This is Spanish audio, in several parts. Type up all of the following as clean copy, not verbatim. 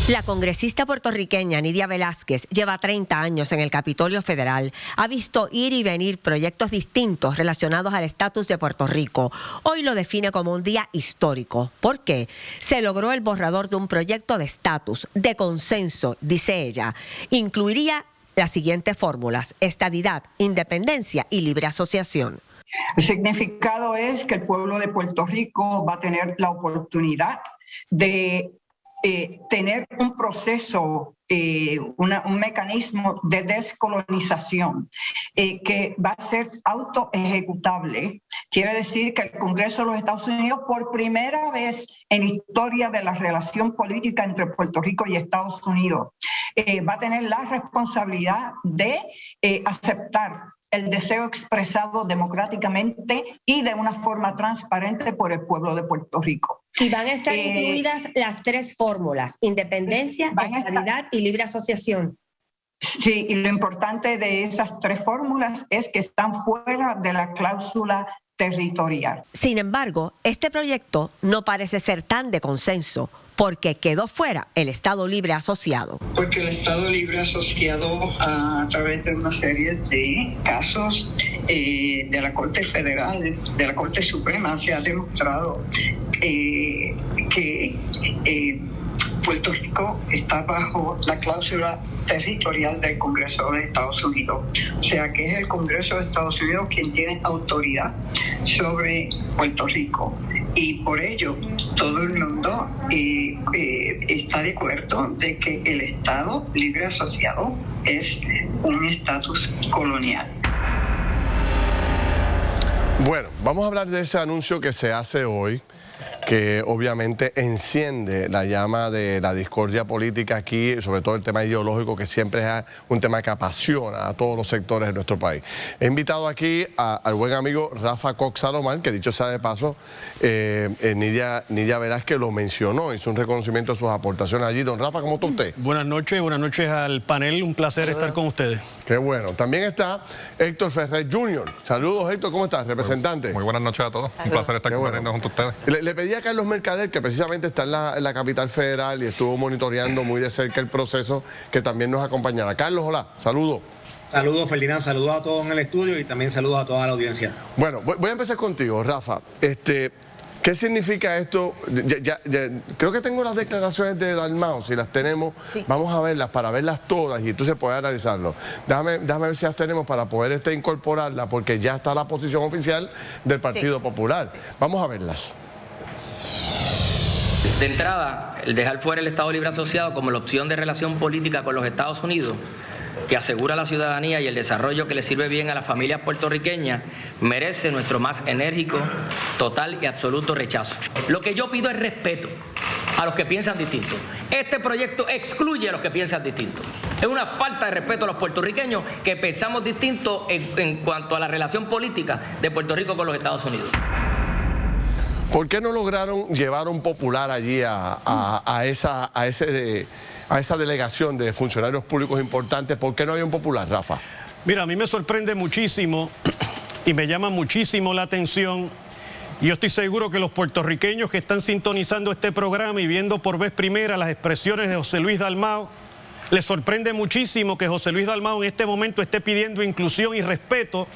La congresista puertorriqueña Nydia Velázquez lleva 30 años en el Capitolio Federal. Ha visto ir y venir proyectos distintos relacionados al estatus de Puerto Rico. Hoy lo define como un día histórico. ¿Por qué? Se logró el borrador de un proyecto de estatus, de consenso, dice ella. Incluiría las siguientes fórmulas: estadidad, independencia y libre asociación. El significado es que el pueblo de Puerto Rico va a tener la oportunidad de tener un proceso, un mecanismo de descolonización que va a ser autoejecutable. Quiere decir que el Congreso de los Estados Unidos, por primera vez en la historia de la relación política entre Puerto Rico y Estados Unidos, va a tener la responsabilidad de aceptar el deseo expresado democráticamente y de una forma transparente por el pueblo de Puerto Rico. Y van a estar incluidas las tres fórmulas: independencia, estadidad y libre asociación. Sí, y lo importante de esas tres fórmulas es que están fuera de la cláusula territorial. Sin embargo, este proyecto no parece ser tan de consenso, porque quedó fuera el Estado Libre Asociado. Porque el Estado Libre Asociado, a través de una serie de casos de la Corte Federal, de la Corte Suprema, se ha demostrado que Puerto Rico está bajo la cláusula territorial del Congreso de Estados Unidos. O sea, que es el Congreso de Estados Unidos quien tiene autoridad sobre Puerto Rico. Y por ello, todo el mundo está de acuerdo de que el Estado Libre Asociado es un estatus colonial. Bueno, vamos a hablar de ese anuncio que se hace hoy, que obviamente enciende la llama de la discordia política aquí, sobre todo el tema ideológico, que siempre es un tema que apasiona a todos los sectores de nuestro país. He invitado aquí al buen amigo Rafa Cox Salomón, que dicho sea de paso, Nydia Velázquez lo mencionó, hizo un reconocimiento de sus aportaciones allí. Don Rafa, ¿cómo está usted? Buenas noches al panel, un placer estar con ustedes. Qué bueno. También está Héctor Ferrer Jr. Saludos, Héctor, ¿cómo estás, representante? Muy buenas noches a todos, un placer estar compartiendo junto a ustedes. Le pedí a Carlos Mercader, que precisamente está en la capital federal y estuvo monitoreando muy de cerca el proceso, que también nos acompañará. Carlos, hola, saludos. Saludos, Ferdinand, saludos a todos en el estudio y también saludos a toda la audiencia. Bueno, voy a empezar contigo, Rafa. ¿Qué significa esto? Creo que tengo las declaraciones de Dalmau, si las tenemos, sí. Vamos a verlas para verlas todas y entonces poder analizarlo. Déjame ver si las tenemos para poder incorporarlas, porque ya está la posición oficial del Partido Popular. Sí. Vamos a verlas. De entrada, el dejar fuera el Estado Libre Asociado como la opción de relación política con los Estados Unidos, que asegura la ciudadanía y el desarrollo que le sirve bien a las familias puertorriqueñas, merece nuestro más enérgico, total y absoluto rechazo. Lo que yo pido es respeto a los que piensan distinto. Este proyecto excluye a los que piensan distinto. Es una falta de respeto a los puertorriqueños que pensamos distinto en cuanto a la relación política de Puerto Rico con los Estados Unidos. ¿Por qué no lograron llevar un popular allí a esa delegación de funcionarios públicos importantes? ¿Por qué no hay un popular, Rafa? Mira, a mí me sorprende muchísimo y me llama muchísimo la atención. Yo estoy seguro que los puertorriqueños que están sintonizando este programa y viendo por vez primera las expresiones de José Luis Dalmau, les sorprende muchísimo que José Luis Dalmau en este momento esté pidiendo inclusión y respeto,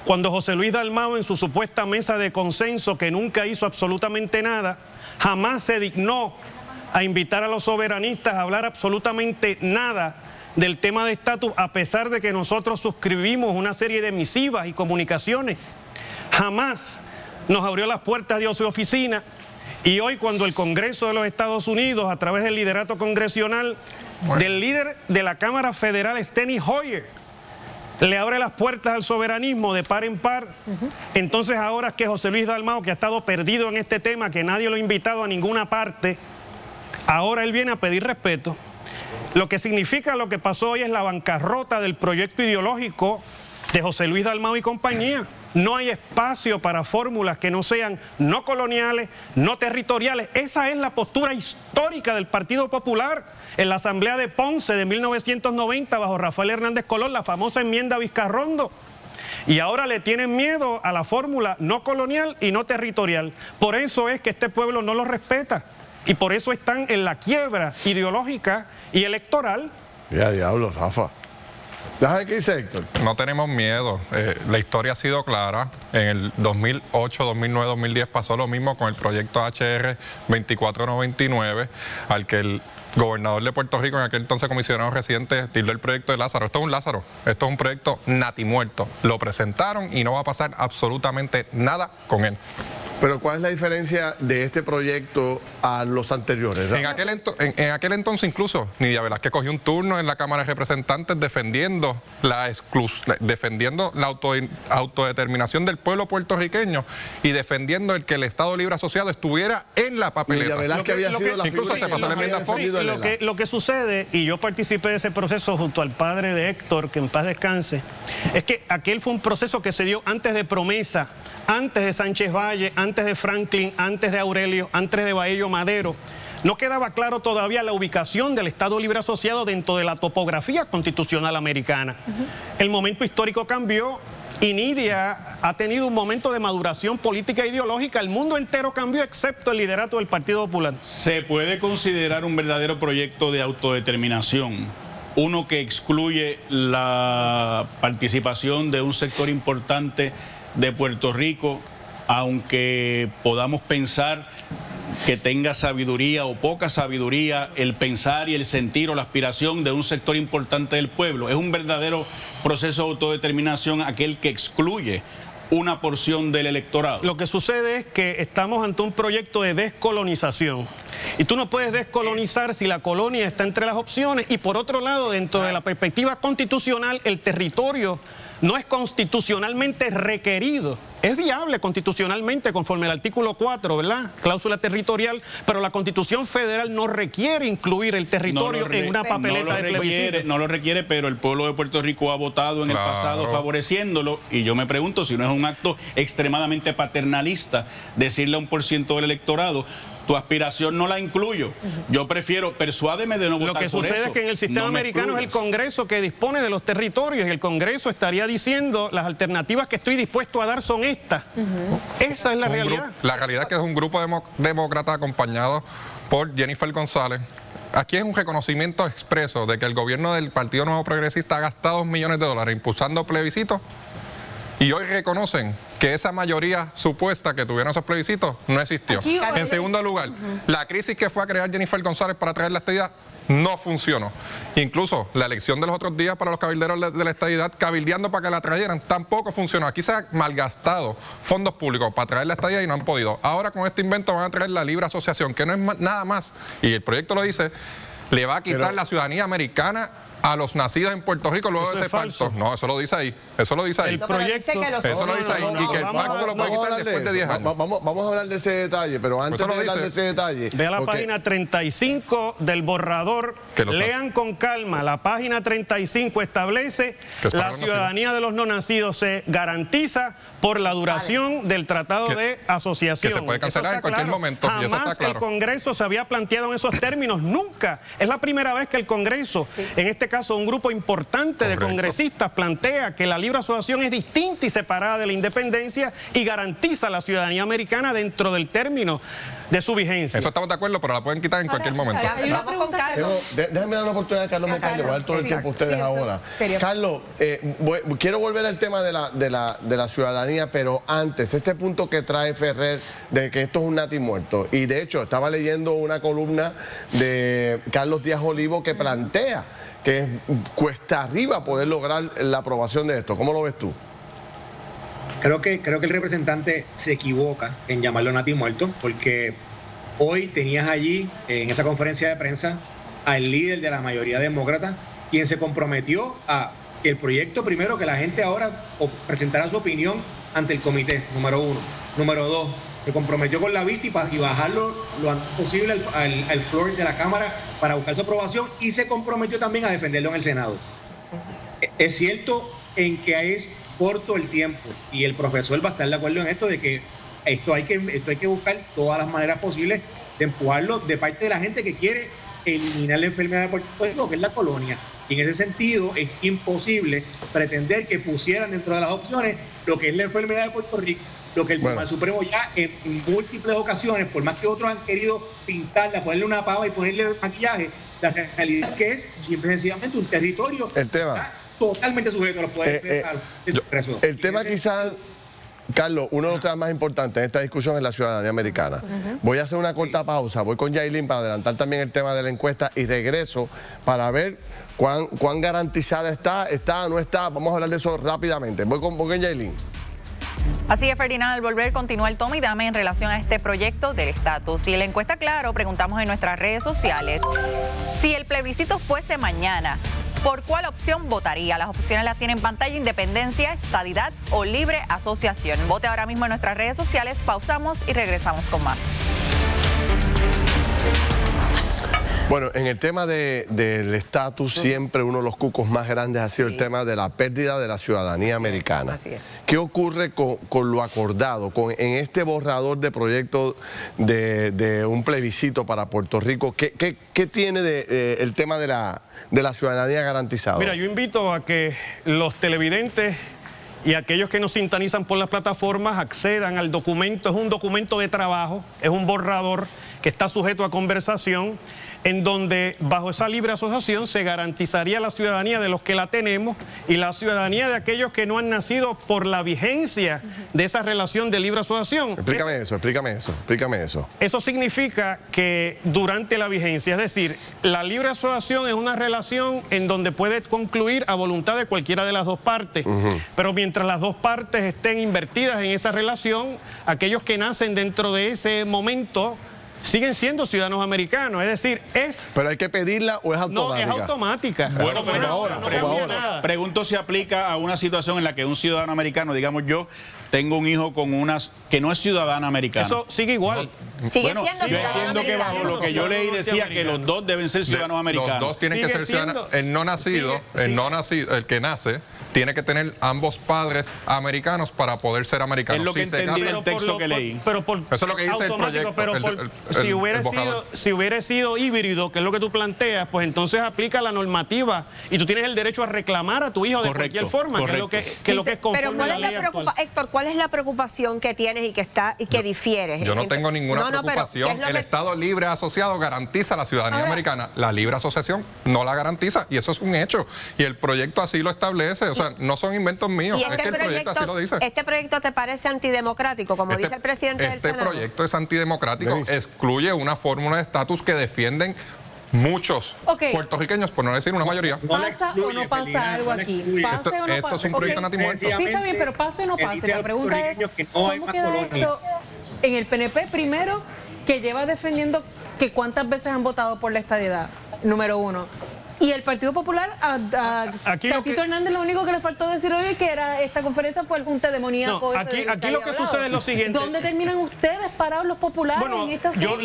cuando José Luis Dalmau, en su supuesta mesa de consenso, que nunca hizo absolutamente nada, jamás se dignó a invitar a los soberanistas a hablar absolutamente nada del tema de estatus, a pesar de que nosotros suscribimos una serie de misivas y comunicaciones. Jamás nos abrió las puertas de su oficina, y hoy, cuando el Congreso de los Estados Unidos, a través del liderato congresional del líder de la Cámara Federal, Steny Hoyer, le abre las puertas al soberanismo de par en par, entonces ahora es que José Luis Dalmau, que ha estado perdido en este tema, que nadie lo ha invitado a ninguna parte, ahora él viene a pedir respeto. Lo que significa lo que pasó hoy es la bancarrota del proyecto ideológico de José Luis Dalmau y compañía. No hay espacio para fórmulas que no sean no coloniales, no territoriales. Esa es la postura histórica del Partido Popular en la Asamblea de Ponce de 1990 bajo Rafael Hernández Colón, la famosa enmienda Vizcarrondo. Y ahora le tienen miedo a la fórmula no colonial y no territorial. Por eso es que este pueblo no lo respeta. Y por eso están en la quiebra ideológica y electoral. Ya, diablo, Rafa. Déjame que dice Héctor. No tenemos miedo. La historia ha sido clara. En el 2008, 2009, 2010 pasó lo mismo con el proyecto HR 2499, al que el gobernador de Puerto Rico, en aquel entonces comisionado residente, tildó el proyecto de Lázaro. Esto es un Lázaro, esto es un proyecto natimuerto. Lo presentaron y no va a pasar absolutamente nada con él. Pero ¿cuál es la diferencia de este proyecto a los anteriores? En aquel entonces incluso Nidia Velázquez cogió un turno en la Cámara de Representantes defendiendo la autodeterminación del pueblo puertorriqueño y defendiendo el que el Estado Libre Asociado estuviera en la papeleta. Nidia Velázquez había sido la incluso se pasó la enmienda Fox. Lo que sucede, y yo participé de ese proceso junto al padre de Héctor, que en paz descanse, es que aquel fue un proceso que se dio antes de Promesa, antes de Sánchez Valle, antes de Franklin, antes de Aurelio, antes de Baello Madero. No quedaba claro todavía la ubicación del Estado Libre Asociado dentro de la topografía constitucional americana. El momento histórico cambió y Nidia ha tenido un momento de maduración política e ideológica. El mundo entero cambió excepto el liderato del Partido Popular. Se puede considerar un verdadero proyecto de autodeterminación, uno que excluye la participación de un sector importante de Puerto Rico, aunque podamos pensar que tenga sabiduría o poca sabiduría el pensar y el sentir o la aspiración de un sector importante del pueblo. Es un verdadero proceso de autodeterminación aquel que excluye una porción del electorado. Lo que sucede es que estamos ante un proyecto de descolonización. Y tú no puedes descolonizar si la colonia está entre las opciones y por otro lado, dentro de la perspectiva constitucional, el territorio no es constitucionalmente requerido. Es viable constitucionalmente conforme al artículo 4, ¿verdad? Cláusula territorial, pero la Constitución Federal no requiere incluir el territorio en una papeleta de plebiscito. No lo requiere, pero el pueblo de Puerto Rico ha votado en el pasado favoreciéndolo, y yo me pregunto si no es un acto extremadamente paternalista decirle a 1% del electorado: tu aspiración no la incluyo. Yo prefiero, persuádeme de no votar por eso. Lo que sucede es que en el sistema americano es el Congreso que dispone de los territorios y el Congreso estaría diciendo las alternativas que estoy dispuesto a dar son estas. Esa es la realidad. La realidad es que es un grupo demócrata acompañado por Jennifer González. Aquí es un reconocimiento expreso de que el gobierno del Partido Nuevo Progresista ha gastado $millones impulsando plebiscitos. Y hoy reconocen que esa mayoría supuesta que tuvieron esos plebiscitos no existió. En segundo lugar, la crisis que fue a crear Jennifer González para traer la estadidad no funcionó. Incluso la elección de los otros días para los cabilderos de la estadidad, cabildeando para que la trajeran, tampoco funcionó. Aquí se han malgastado fondos públicos para traer la estadidad y no han podido. Ahora con este invento van a traer la libre asociación, que no es nada más, y el proyecto lo dice, le va a quitar la ciudadanía americana a los nacidos en Puerto Rico luego de ese pacto. No, eso lo dice ahí. Eso lo dice ahí. El proyecto, eso lo dice ahí. Y que el pacto lo puede quitar después de 10 años. Vamos a hablar de ese detalle, pero antes de hablar de ese detalle... Ve a la página 35 del borrador. Lean con calma. La página 35 establece la ciudadanía de los no nacidos se garantiza por la duración del tratado de asociación. Que se puede cancelar en cualquier momento. Jamás y eso está claro. El Congreso se había planteado en esos términos. Nunca. Es la primera vez que el Congreso, en este caso un grupo importante de congresistas, plantea que la libre asociación es distinta y separada de la independencia y garantiza la ciudadanía americana dentro del término de su vigencia. Eso estamos de acuerdo, pero la pueden quitar en cualquier momento. Vamos con Carlos. Déjenme dar la oportunidad a Carlos Mercader, voy a dar todo el tiempo a ustedes ahora. Carlos, quiero volver al tema de la ciudadanía, pero antes, este punto que trae Ferrer de que esto es un natimuerto, y de hecho estaba leyendo una columna de Carlos Díaz Olivo que plantea que cuesta arriba poder lograr la aprobación de esto. ¿Cómo lo ves tú? Creo que el representante se equivoca en llamarlo natimuerto, porque hoy tenías allí, en esa conferencia de prensa, al líder de la mayoría demócrata, quien se comprometió a que el proyecto, primero, que la gente ahora presentara su opinión ante el comité, número 1. Número 2, se comprometió con la vista y bajarlo lo antes posible al floor de la Cámara para buscar su aprobación, y se comprometió también a defenderlo en el Senado. Es cierto en que es corto el tiempo, y el profesor va a estar de acuerdo en esto, de que esto hay que buscar todas las maneras posibles de empujarlo de parte de la gente que quiere eliminar la enfermedad de Puerto Rico, que es la colonia. Y en ese sentido es imposible pretender que pusieran dentro de las opciones lo que es la enfermedad de Puerto Rico. lo que el Tribunal Supremo ya en múltiples ocasiones, por más que otros han querido pintarla, ponerle una pava y ponerle maquillaje, la realidad es que es simple y sencillamente un territorio totalmente sujeto a los poderes el tema quizás, Carlos, uno de los temas más importantes en esta discusión es la ciudadanía americana. Voy a hacer una corta pausa, voy con Yailin para adelantar también el tema de la encuesta y regreso para ver cuán garantizada está, no está. Vamos a hablar de eso rápidamente. Voy con Yailin. Así es, Ferdinand, al volver continúa el toma y dame en relación a este proyecto del estatus. Y en la encuesta, claro, preguntamos en nuestras redes sociales, si el plebiscito fuese mañana, ¿por cuál opción votaría? Las opciones las tienen en pantalla: independencia, estadidad o libre asociación. Vote ahora mismo en nuestras redes sociales, pausamos y regresamos con más. Bueno, en el tema del estatus, siempre uno de los cucos más grandes ha sido el tema de la pérdida de la ciudadanía americana. Así es. ¿Qué ocurre con lo acordado, en este borrador de proyecto de un plebiscito para Puerto Rico? ¿Qué tiene el tema de la ciudadanía garantizada? Mira, yo invito a que los televidentes y aquellos que nos sintonizan por las plataformas accedan al documento. Es un documento de trabajo, es un borrador que está sujeto a conversación, en donde bajo esa libre asociación se garantizaría la ciudadanía de los que la tenemos y la ciudadanía de aquellos que no han nacido por la vigencia de esa relación de libre asociación. Explícame eso. Eso significa que durante la vigencia, es decir, la libre asociación es una relación en donde puede concluir a voluntad de cualquiera de las dos partes, pero mientras las dos partes estén invertidas en esa relación, aquellos que nacen dentro de ese momento siguen siendo ciudadanos americanos, es decir, es... ¿Pero hay que pedirla o es automática? No, es automática. Bueno, pero ahora. Pregunto si aplica a una situación en la que un ciudadano americano, digamos yo, tengo un hijo con unas que no es ciudadana americana. Eso sigue igual. Sigue bueno, siendo yo entiendo que bajo lo que yo leí decía que los dos deben ser ciudadanos americanos. Los dos tienen que ser ciudadanos. El no nacido, el que nace, tiene que tener ambos padres americanos para poder ser americano. Es lo que entendí del texto que leí. Pero por eso es lo que dice el proyecto. Pero si hubiera sido híbrido, que es lo que tú planteas, pues entonces aplica la normativa y tú tienes el derecho a reclamar a tu hijo de cualquier forma, que es lo que es conforme a la ley actual. Héctor, ¿cuál es la preocupación que tienes y que difieres? Yo no tengo ninguna preocupación. El Estado libre asociado garantiza la ciudadanía americana. La libre asociación no la garantiza y eso es un hecho. Y el proyecto así lo establece. O sea, no son inventos míos. Es que el proyecto así lo dice. ¿Este proyecto te parece antidemocrático, como dice el presidente del Senado? Este proyecto es antidemocrático. Excluye una fórmula de estatus que defienden muchos puertorriqueños, por no decir una mayoría. ¿Pasa o no pasa algo aquí? Esto se incluye Nati Muerto. Sí, está bien, pero pase o no pase. La pregunta es, ¿cómo queda esto en el PNP primero, que lleva defendiendo que cuántas veces han votado por la estadidad? Número uno. Y el Partido Popular, a Tatito Hernández, lo único que le faltó decir hoy es que esta conferencia fue el junte demoníaco. No, aquí lo que sucede es lo siguiente. ¿Dónde terminan ustedes parados los populares en esta yo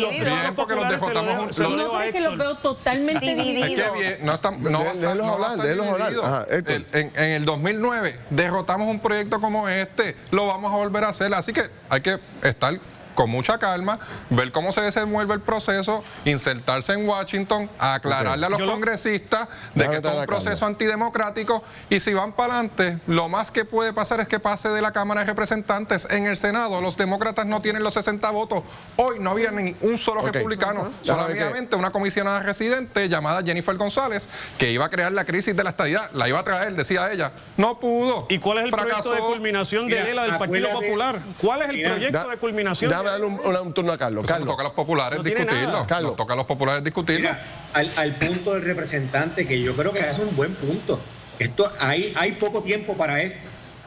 porque los derrotamos juntos. No, porque los veo totalmente divididos. Déjenlos hablar. En el 2009 derrotamos un proyecto como este, lo vamos a volver a hacer. Así que hay que estar con mucha calma, ver cómo se desenvuelve el proceso, insertarse en Washington, aclararle a los congresistas de que esto es un proceso antidemocrático y si van para adelante, lo más que puede pasar es que pase de la Cámara de Representantes. En el Senado los demócratas no tienen los 60 votos. Hoy no había ni un solo republicano, solamente una comisionada residente llamada Jennifer González, que iba a crear la crisis de la estadidad, la iba a traer, decía ella, no pudo. ¿Y cuál es el proyecto de culminación de Lela del Partido Popular? ¿Cuál es el proyecto de culminación? Darle un turno a Carlos. Nos toca a los populares discutirlo. Nos toca a los populares discutirlo. Mira, al punto del representante, que yo creo que es un buen punto. Hay poco tiempo para esto,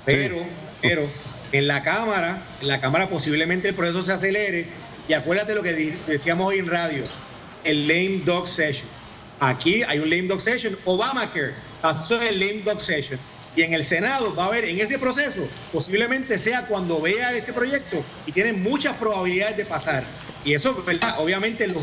pero en la Cámara posiblemente el proceso se acelere. Y acuérdate lo que decíamos hoy en radio, el lame dog session. Aquí hay un lame dog session. Obamacare pasó en el lame dog session. Y en el Senado va a haber, en ese proceso, posiblemente sea cuando vea este proyecto y tiene muchas probabilidades de pasar. Y eso, ¿verdad? Obviamente,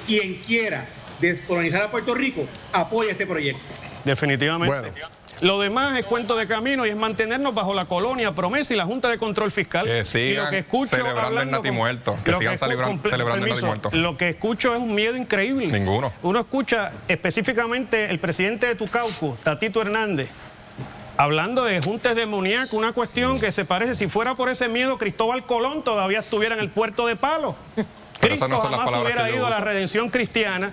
quien quiera descolonizar a Puerto Rico apoya este proyecto. Definitivamente. Bueno. Lo demás es cuento de camino y es mantenernos bajo la colonia promesa y la Junta de Control Fiscal. Que sigan celebrando el Nati Muerto. Que sigan celebrando el Nati Muerto. Lo que escucho es un miedo increíble. Ninguno. Uno escucha específicamente el presidente de Tucauco, Tatito Hernández, Hablando de juntes demoníacos, una cuestión que se parece, si fuera por ese miedo, Cristóbal Colón todavía estuviera en el puerto de Palo. Cristo no son las jamás palabras hubiera que yo ido a la uso. redención cristiana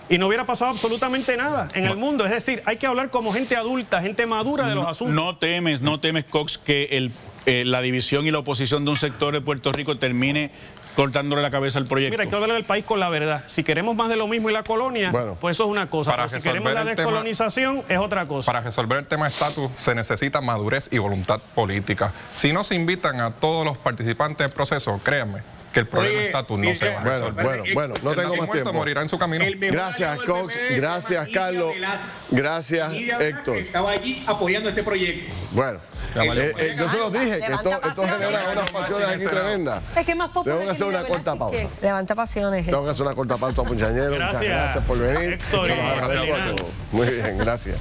y no hubiera pasado absolutamente nada en el mundo. Es decir, hay que hablar como gente adulta, gente madura de los asuntos. No temes, Cox, que la división y la oposición de un sector de Puerto Rico termine cortándole la cabeza al proyecto. Mira, hay que hablar del país con la verdad. Si queremos más de lo mismo y la colonia, pues eso es una cosa. Pero si queremos la descolonización, es otra cosa. Para resolver el tema de estatus se necesita madurez y voluntad política. Si no se invitan a todos los participantes del proceso, créanme que el problema de estatus no se va a resolver. Bueno, no tengo más tiempo. Morirá en su camino. Gracias, Cox. Gracias, Carlos. Gracias, Héctor. Estaba allí apoyando este proyecto. Bueno, yo se los dije, que esto genera unas pasiones aquí tremendas. Es que más Tengo que hacer una corta pausa. Levanta pasiones. Tengo que hacer una corta pausa, muchachos. Muchas gracias por venir. Héctor, Muy bien, gracias.